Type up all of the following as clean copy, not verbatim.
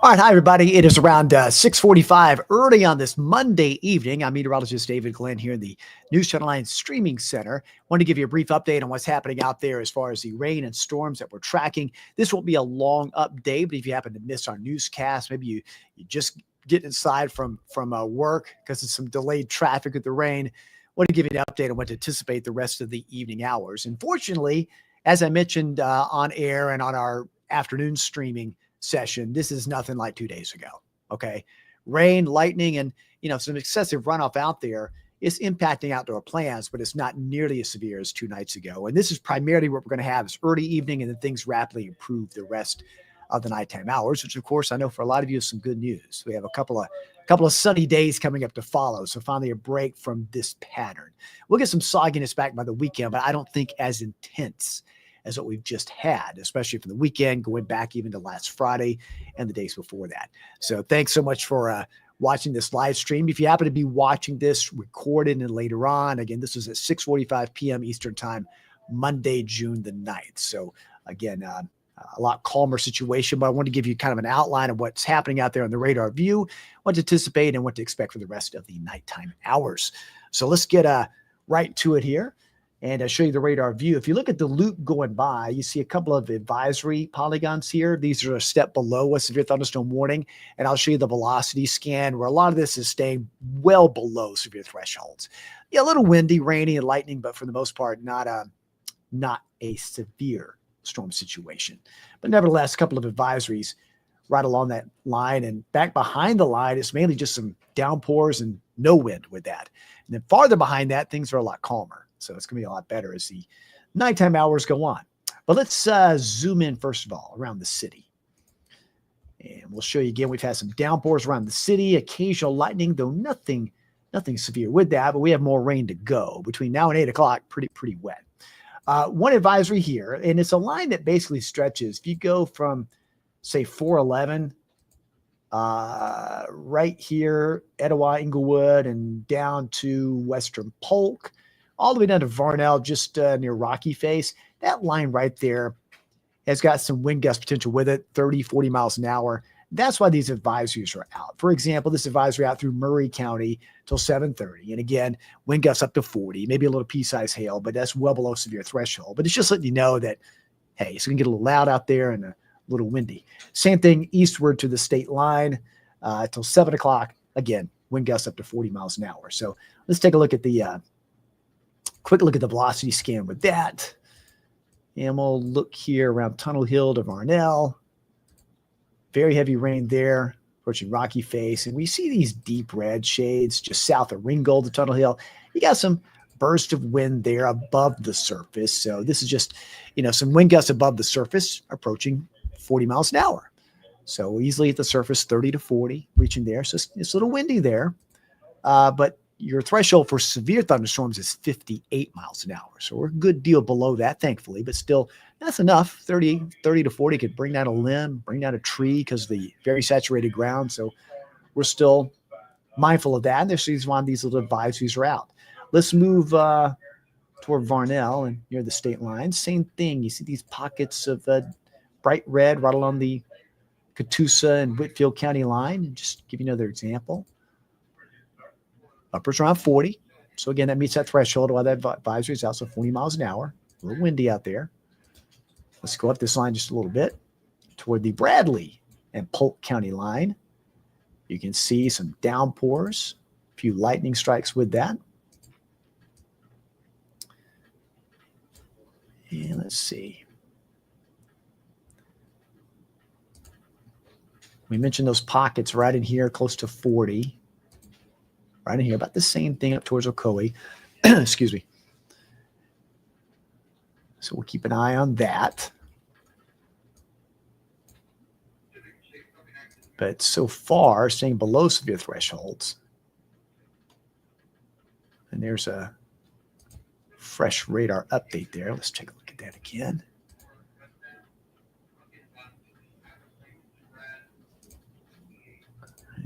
All right, hi everybody. It is around 6:45 early on this Monday evening. I'm meteorologist David Glenn here in the News Channel 9 Streaming Center. Want to give you a brief update on what's happening out there as far as the rain and storms that we're tracking. This won't be a long update, but if you happen to miss our newscast, maybe you just get inside from work because of some delayed traffic with the rain. Want to give you an update on what to anticipate the rest of the evening hours. Unfortunately, as I mentioned on air and on our afternoon streaming session, this is nothing like 2 days ago. Okay. Rain, lightning, and some excessive runoff out there is impacting outdoor plans, but it's not nearly as severe as 2 nights ago. And this is primarily what we're going to have is early evening, and then things rapidly improve the rest of the nighttime hours, which of course I know for a lot of you is some good news. We have a couple of sunny days coming up to follow. So finally a break from this pattern. We'll get some sogginess back by the weekend, but I don't think as intense as what we've just had, especially from the weekend, going back even to last Friday and the days before that. So thanks so much for watching this live stream. If you happen to be watching this recorded and later on, again, this is at 6:45 p.m. Eastern time, Monday, June the 9th. So again, a lot calmer situation, but I want to give you kind of an outline of what's happening out there on the radar view, what to anticipate and what to expect for the rest of the nighttime hours. So let's get right to it here. And I'll show you the radar view. If you look at the loop going by, you see a couple of advisory polygons here. These are a step below a severe thunderstorm warning. And I'll show you the velocity scan where a lot of this is staying well below severe thresholds. Yeah, a little windy, rainy, and lightning, but for the most part, not a severe storm situation. But nevertheless, a couple of advisories right along that line. And back behind the line, it's mainly just some downpours and no wind with that. And then farther behind that, things are a lot calmer. So it's going to be a lot better as the nighttime hours go on. But let's zoom in, first of all, around the city. And we'll show you again, we've had some downpours around the city, occasional lightning, though nothing severe with that, but we have more rain to go. Between now and 8 o'clock, pretty wet. One advisory here, and it's a line that basically stretches. If you go from, say, 411, right here, Etowah, Inglewood, and down to Western Polk, all the way down to Varnell, just near Rocky Face. That line right there has got some wind gust potential with it, 30, 40 miles an hour. That's why these advisories are out. For example, this advisory out through Murray County till 7:30. And again, wind gusts up to 40, maybe a little pea-sized hail, but that's well below severe threshold. But it's just letting you know that, hey, it's going to get a little loud out there and a little windy. Same thing eastward to the state line till 7 o'clock. Again, wind gusts up to 40 miles an hour. So let's take a look at the quick look at the velocity scan with that. And we'll look here around Tunnel Hill to Varnell. Very heavy rain there, approaching Rocky Face. And we see these deep red shades just south of Ringgold to Tunnel Hill. You got some burst of wind there above the surface. So this is just, some wind gusts above the surface approaching 40 miles an hour. So easily at the surface, 30 to 40, reaching there. So it's a little windy there. But your threshold for severe thunderstorms is 58 miles an hour. So we're a good deal below that, thankfully, but still that's enough. 30 to 40 could bring down a limb, bring down a tree because of the very saturated ground. So we're still mindful of that. And there's why these little advisories are out. Let's move toward Varnell and near the state line. Same thing. You see these pockets of bright red right along the Catoosa and Whitfield County line. And just give you another example. Uppers around 40. So again, that meets that threshold while that advisory is also 40 miles an hour. A little windy out there. Let's go up this line just a little bit toward the Bradley and Polk County line. You can see some downpours, a few lightning strikes with that. And let's see. We mentioned those pockets right in here, close to 40. Right in here, about the same thing up towards Ocoee. Excuse me. So we'll keep an eye on that. But so far, staying below severe thresholds. And there's a fresh radar update there. Let's take a look at that again.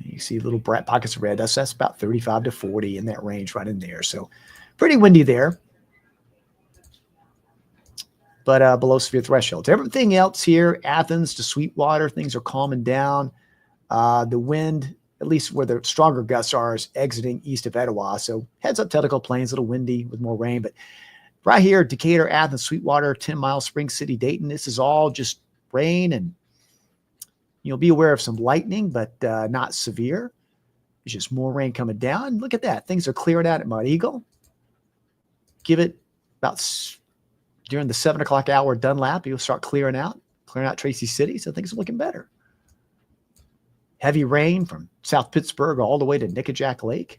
You see little bright pockets of red. That's about 35 to 40 in that range right in there. So pretty windy there. But below severe thresholds. Everything else here, Athens to Sweetwater, things are calming down. The wind, at least where the stronger gusts are, is exiting east of Etowah. So heads up Tellico Plains, a little windy with more rain. But right here, Decatur, Athens, Sweetwater, 10 Mile, Spring City, Dayton, this is all just rain. And you'll be aware of some lightning, but not severe. There's just more rain coming down. Look at that. Things are clearing out at Mud Eagle. Give it about during the 7 o'clock hour Dunlap, you'll start clearing out Tracy City. So things are looking better. Heavy rain from South Pittsburgh all the way to Nickajack Lake.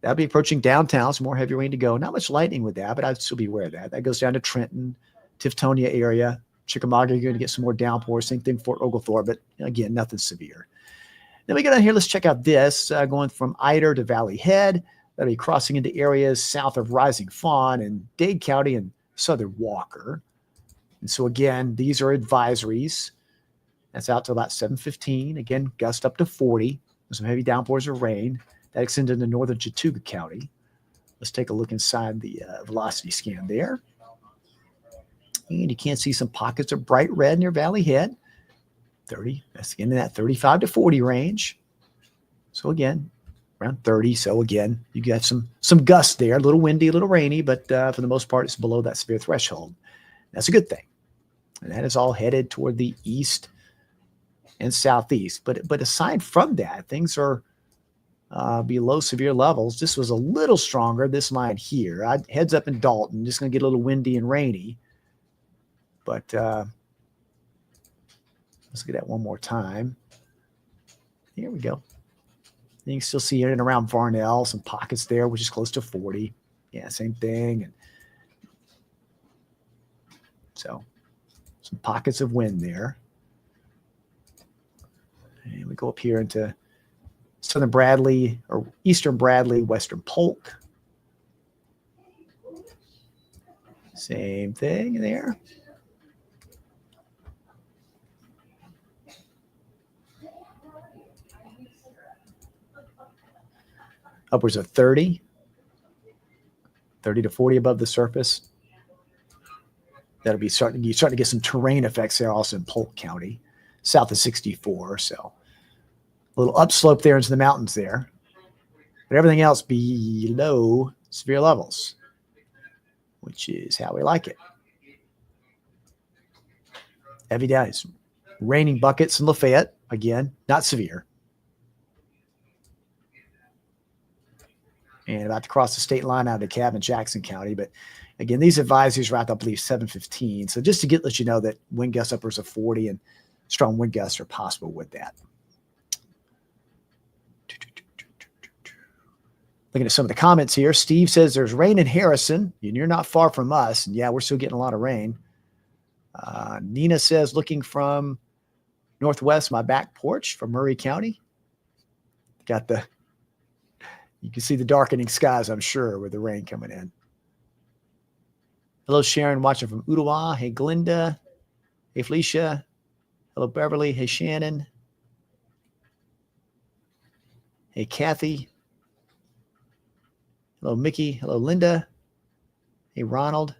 That'll be approaching downtown. Some more heavy rain to go. Not much lightning with that, but I'd still be aware of that. That goes down to Trenton, Tiftonia area. Chickamauga, you're going to get some more downpours. Same thing for Oglethorpe, but again, nothing severe. Then we get down here. Let's check out this. Going from Eider to Valley Head. That'll be crossing into areas south of Rising Fawn and Dade County and southern Walker. And so again, these are advisories. That's out to about 7:15. Again, gust up to 40. There's some heavy downpours of rain. That extends into northern Chattooga County. Let's take a look inside the velocity scan there. And you can see some pockets of bright red near Valley Head. 30. That's in that 35 to 40 range. So again, around 30. So again, you got some gusts there. A little windy, a little rainy, but for the most part, it's below that severe threshold. That's a good thing. And that is all headed toward the east and southeast. But aside from that, things are below severe levels. This was a little stronger, this line here. Heads up in Dalton, just going to get a little windy and rainy. But let's get that one more time. Here we go. You can still see it in and around Varnell, some pockets there, which is close to 40. Yeah, same thing. And so some pockets of wind there. And we go up here into southern Bradley or eastern Bradley, western Polk. Same thing there. Upwards of 30 to 40 above the surface. That'll be starting to get some terrain effects there also in Polk County, south of 64. So a little upslope there into the mountains there. But everything else below severe levels, which is how we like it. Heavy days. Raining buckets in Lafayette. Again, not severe. And about to cross the state line out of DeKalb and Jackson County. But again, these advisories are out, I believe, 7:15. So just to let you know that wind gusts upwards of 40 and strong wind gusts are possible with that. Looking at some of the comments here. Steve says there's rain in Harrison, and you're not far from us. And yeah, we're still getting a lot of rain. Nina says, looking from northwest, my back porch from Murray County. You can see the darkening skies, I'm sure, with the rain coming in. Hello, Sharon, watching from Ottawa. Hey, Glinda. Hey, Felicia. Hello, Beverly. Hey, Shannon. Hey, Kathy. Hello, Mickey. Hello, Linda. Hey, Ronald.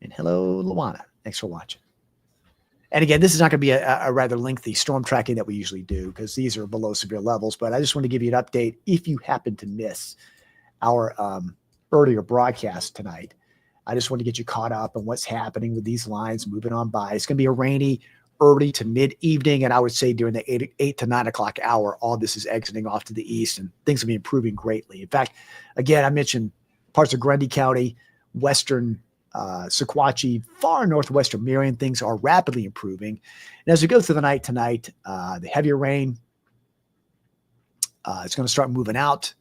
And hello, Luana. Thanks for watching. And again, this is not going to be a rather lengthy storm tracking that we usually do because these are below severe levels. But I just want to give you an update if you happen to miss our earlier broadcast tonight. I just want to get you caught up on what's happening with these lines moving on by. It's going to be a rainy early to mid-evening, and I would say during the 8 to 9 o'clock hour, all this is exiting off to the east, and things will be improving greatly. In fact, again, I mentioned parts of Grundy County, western Sequatchie, far northwestern Marion, things are rapidly improving. And as we go through the night tonight, the heavier rain, it's going to start moving out,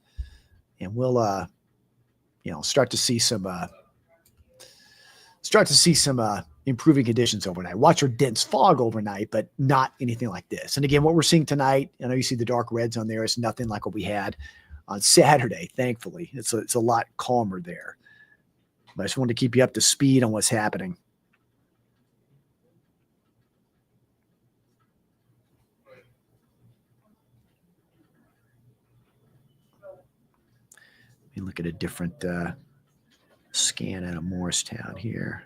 and we'll, start to see some improving conditions overnight. Watch for dense fog overnight, but not anything like this. And again, what we're seeing tonight, I know you see the dark reds on there. It's nothing like what we had on Saturday, thankfully. It's a lot calmer there. But I just wanted to keep you up to speed on what's happening. Let me look at a different scan out of Morristown here.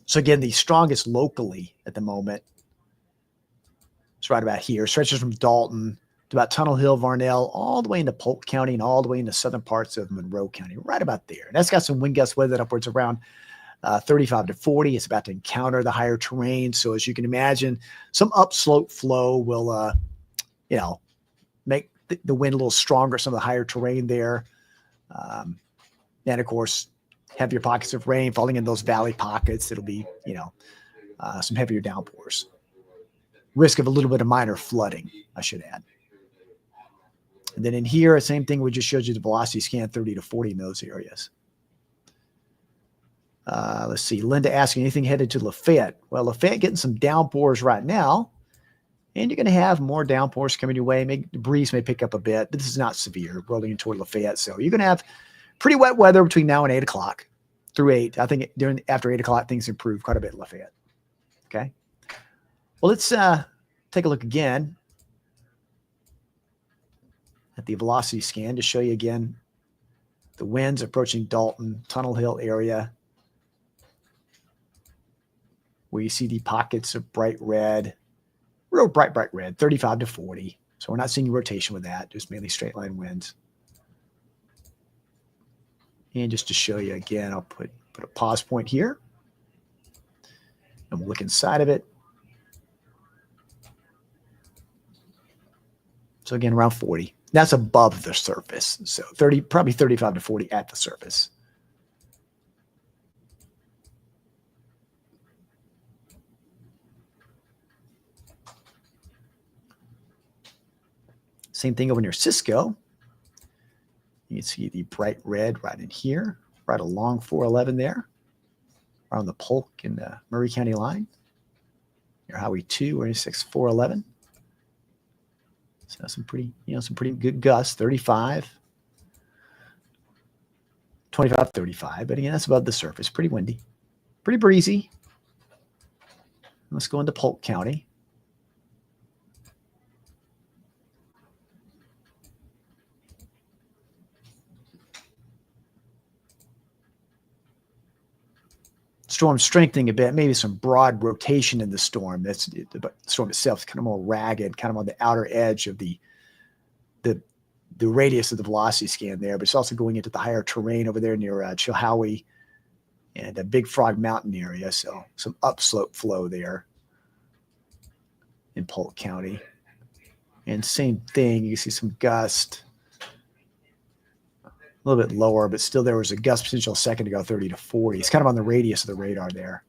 So again, the strongest locally at the moment is right about here. Stretches from Dalton to about Tunnel Hill, Varnell, all the way into Polk County and all the way into southern parts of Monroe County, right about there. And that's got some wind gusts with it upwards around 35 to 40. It's about to encounter the higher terrain. So as you can imagine, some upslope flow will, make the wind a little stronger, some of the higher terrain there. And of course, heavier pockets of rain falling in those valley pockets. It'll be, some heavier downpours. Risk of a little bit of minor flooding, I should add. And then in here, same thing. We just showed you the velocity scan 30 to 40 in those areas. Let's see. Linda asking anything headed to Lafayette. Well, Lafayette getting some downpours right now. And you're going to have more downpours coming your way. The breeze may pick up a bit, but this is not severe rolling in toward Lafayette. So you're going to have pretty wet weather between now and 8 o'clock through 8. I think after 8 o'clock, things improve quite a bit in Lafayette. Okay. Well, let's take a look again at the velocity scan to show you again the winds approaching Dalton, Tunnel Hill area, where you see the pockets of bright red, real bright red, 35 to 40. So we're not seeing rotation with that, just mainly straight line winds. And just to show you again, I'll put a pause point here. And we'll look inside of it. So again, around 40. That's above the surface. So probably 35 to 40 at the surface. Same thing over near Cisco. You can see the bright red right in here, right along 411 there, around the Polk and the Murray County line. Near Highway 2, 26, 411. So some pretty good gusts, 35, 25, 35. But again, that's above the surface. Pretty windy, pretty breezy. Let's go into Polk County. Storm strengthening a bit, maybe some broad rotation in the storm. The storm itself is kind of more ragged, kind of on the outer edge of the radius of the velocity scan there, but it's also going into the higher terrain over there near Chilhowie and a Big Frog Mountain area. So some upslope flow there in Polk County. And same thing, you see some gust. A little bit lower, but still there was a gust potential a second ago, 30 to 40. It's kind of on the radius of the radar there.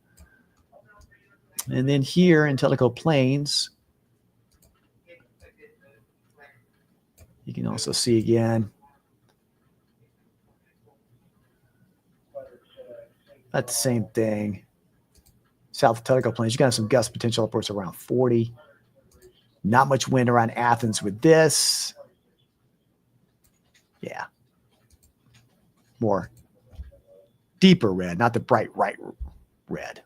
And then here in Tellico Plains, you can also see again, that's the same thing. South of Tellico Plains, you got some gust potential upwards around 40. Not much wind around Athens with this. Yeah. More deeper red, not the bright red.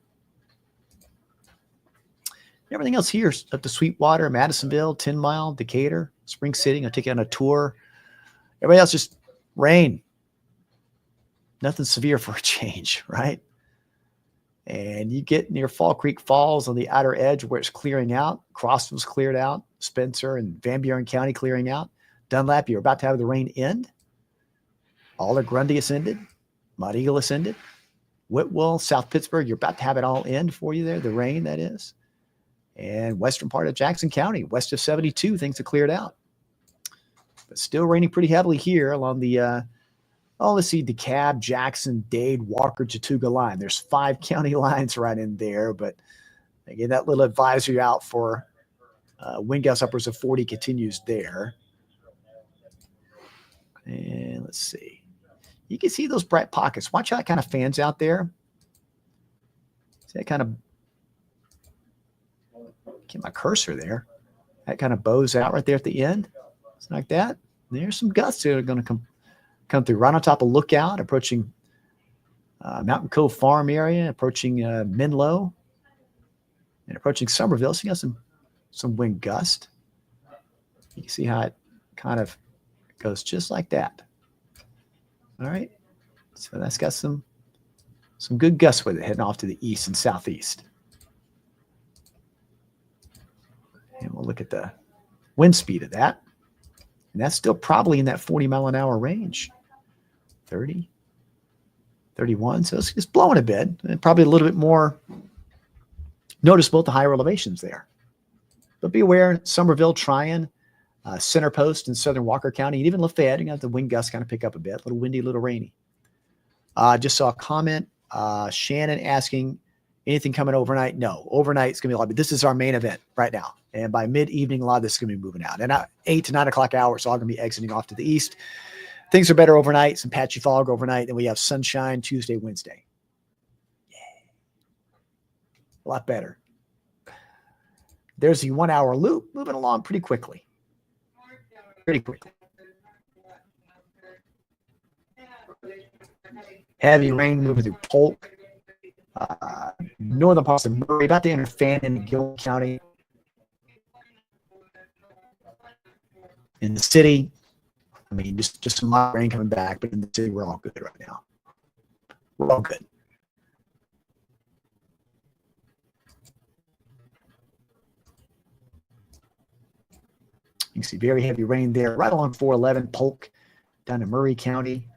Everything else here up to Sweetwater, Madisonville, 10 Mile, Decatur, Spring City. I'll take you on a tour. Everybody else just rain. Nothing severe for a change, right? And you get near Fall Creek Falls on the outer edge where it's clearing out. Crossville's cleared out. Spencer and Van Buren County clearing out. Dunlap, you're about to have the rain end. Aller Grundy ascended. Mount Eagle ascended. Whitwell, South Pittsburgh, you're about to have it all end for you there, the rain, that is. And western part of Jackson County, west of 72, things have cleared out. But still raining pretty heavily here along the, let's see, DeKalb, Jackson, Dade, Walker, Chattooga line. There's 5 county lines right in there. But again, that little advisory out for wind gusts upwards of 40 continues there. And let's see. You can see those bright pockets. Watch how it kind of fans out there. See that kind of, get my cursor there. That kind of bows out right there at the end. It's like that. There's some gusts that are going to come through right on top of Lookout, approaching Mountain Cove Farm area, approaching Menlo, and approaching Somerville. So you got some wind gust. You can see how it kind of goes just like that. All right. So that's got some Some good gusts with it heading off to the east and southeast. And we'll look at the wind speed of that. And that's still probably in that 40-mile-an-hour range. 30, 31. So it's blowing a bit. And probably a little bit more noticeable at the higher elevations there. But be aware, Somerville, Tryon, Center Post in southern Walker County, and even Lafayette, you got the wind gusts kind of pick up a bit. A little windy, a little rainy. Just saw a comment. Shannon asking, anything coming overnight? No, overnight it's going to be a lot. But this is our main event right now. And by mid-evening, a lot of this is going to be moving out. And 8 to 9 o'clock hour, it's all going to be exiting off to the east. Things are better overnight. Some patchy fog overnight. Then we have sunshine Tuesday, Wednesday. Yay. A lot better. There's the 1 hour loop moving along pretty quickly. Pretty quickly. Heavy rain moving through Polk. Northern parts of Murray, about to enter Fannin and Gilman County. In the city, I mean, just some light rain coming back, but in the city, we're all good right now. We're all good. You can see very heavy rain there, right along 411 Polk, down to Murray County.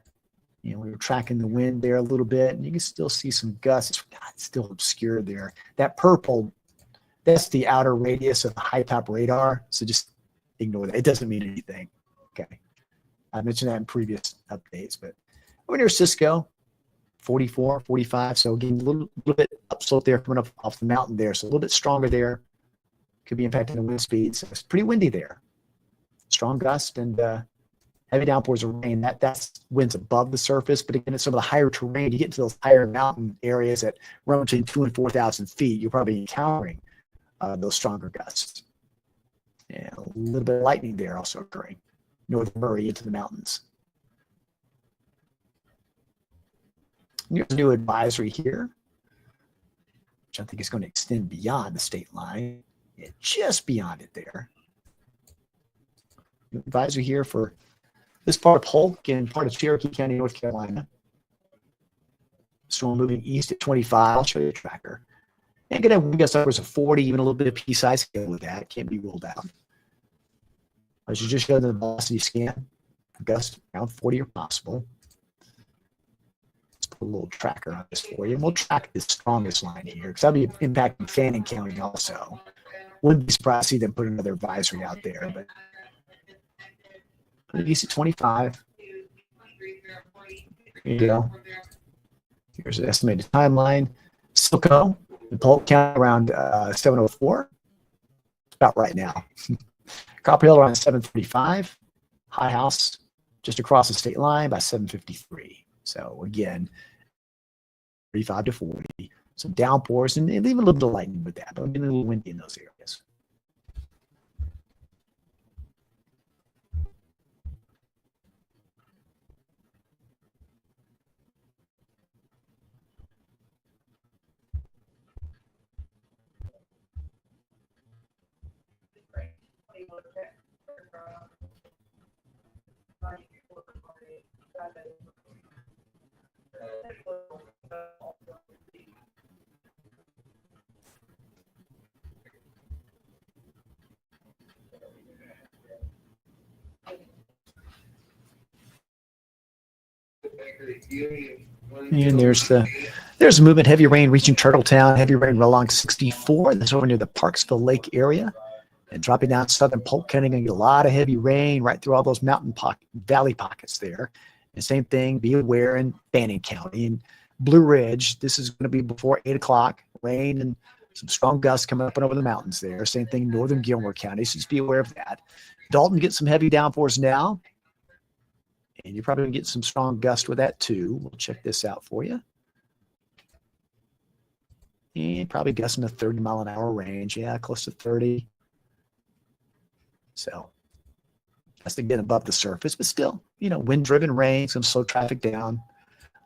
You know, we were tracking the wind there a little bit, and you can still see some gusts. It's still obscured there. That purple, that's the outer radius of the high top radar. So just ignore that. It doesn't mean anything. Okay. I mentioned that in previous updates, but over near Cisco, 44, 45. So again, a little bit upslope there coming up off the mountain there. So a little bit stronger there. Could be impacting the wind speeds. So it's pretty windy there. Strong gust and heavy downpours of rain. That's winds above the surface, but again, it's some of the higher terrain. You get into those higher mountain areas that run between 2,000 and 4,000 feet. You're probably encountering those stronger gusts. And a little bit of lightning there also occurring. Northern Murray into the mountains. Here's a new advisory here, which I think is going to extend beyond the state line. Yeah, just beyond it there. Advisory here for this part of Polk and part of Cherokee County, North Carolina. Storm moving east at 25. I'll show you a tracker. And going to have wind gust upwards of 40, even a little bit of pea-size scale with that. Can't be ruled out. I should just show the velocity scan. Gust around 40 are possible. Let's put a little tracker on this for you. And we'll track the strongest line here because that'll be impacting Fannin County also. Wouldn't be surprised to see them put another advisory out there, but east at 25. Here you go. Here's an estimated timeline. Silco, in Polk County around 7:04. It's about right now. Copper Hill around 7:35. High House just across the state line by 7:53. So again, 35 to 40. Some downpours and even a little bit of lightning with that, but a little windy in those areas. And there's movement. Heavy rain reaching Turtletown. Heavy rain along 64. That's over near the Parksville Lake area. And dropping down southern Polk County, going to get a lot of heavy rain right through all those valley pockets there. And same thing, be aware in Fannin County and Blue Ridge. This is going to be before 8 o'clock. Rain and some strong gusts coming up and over the mountains there. Same thing, northern Gilmore County. So just be aware of that. Dalton gets some heavy downpours now. And you're probably going to get some strong gust with that too. We'll check this out for you. And probably gusting a 30-mile-an-hour range. Yeah, close to 30. So that's to get above the surface, but still, wind-driven rain, some slow traffic down.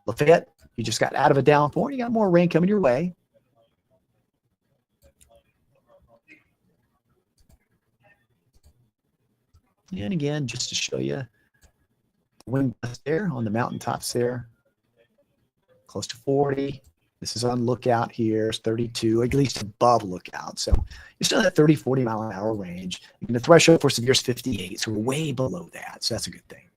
Lafayette, you just got out of a downpour. You got more rain coming your way. And again, just to show you, the wind gust there on the mountaintops there, close to 40. This is on lookout here. It's 32, at least above lookout. So you're still in that 30, 40 mile an hour range. And the threshold for severe is 58. So we're way below that. So that's a good thing.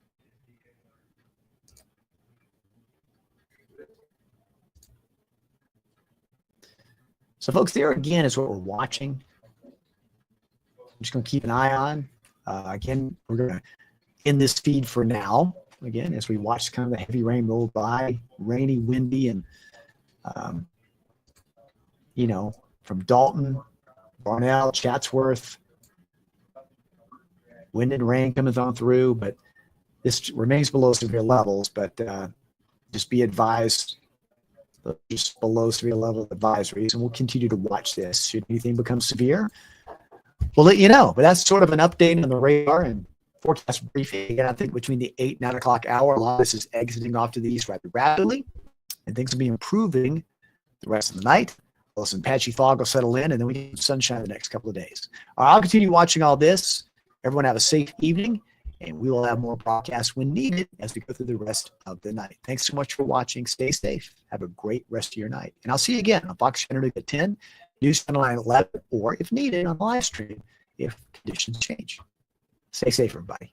So folks, there again is what we're watching. I'm just going to keep an eye on. Again, we're going to end this feed for now. Again, as we watch kind of the heavy rain roll by, rainy, windy, and you know, from Dalton, Barnell, Chatsworth, wind and rain coming on through, but this remains below severe levels. But just be advised, just below severe level advisories, and we'll continue to watch this. Should anything become severe, we'll let you know. But that's sort of an update on the radar and forecast briefing. And I think between the 8 and 9 o'clock hour, a lot of this is exiting off to the east rather rapidly, and things will be improving the rest of the night. Well, some patchy fog will settle in, and then we get sunshine the next couple of days. All right, I'll continue watching all this. Everyone have a safe evening, and we will have more broadcasts when needed as we go through the rest of the night. Thanks so much for watching. Stay safe. Have a great rest of your night. And I'll see you again on Fox Channel at 10, News Channel 9 at 11, or if needed, on live stream if conditions change. Stay safe, everybody.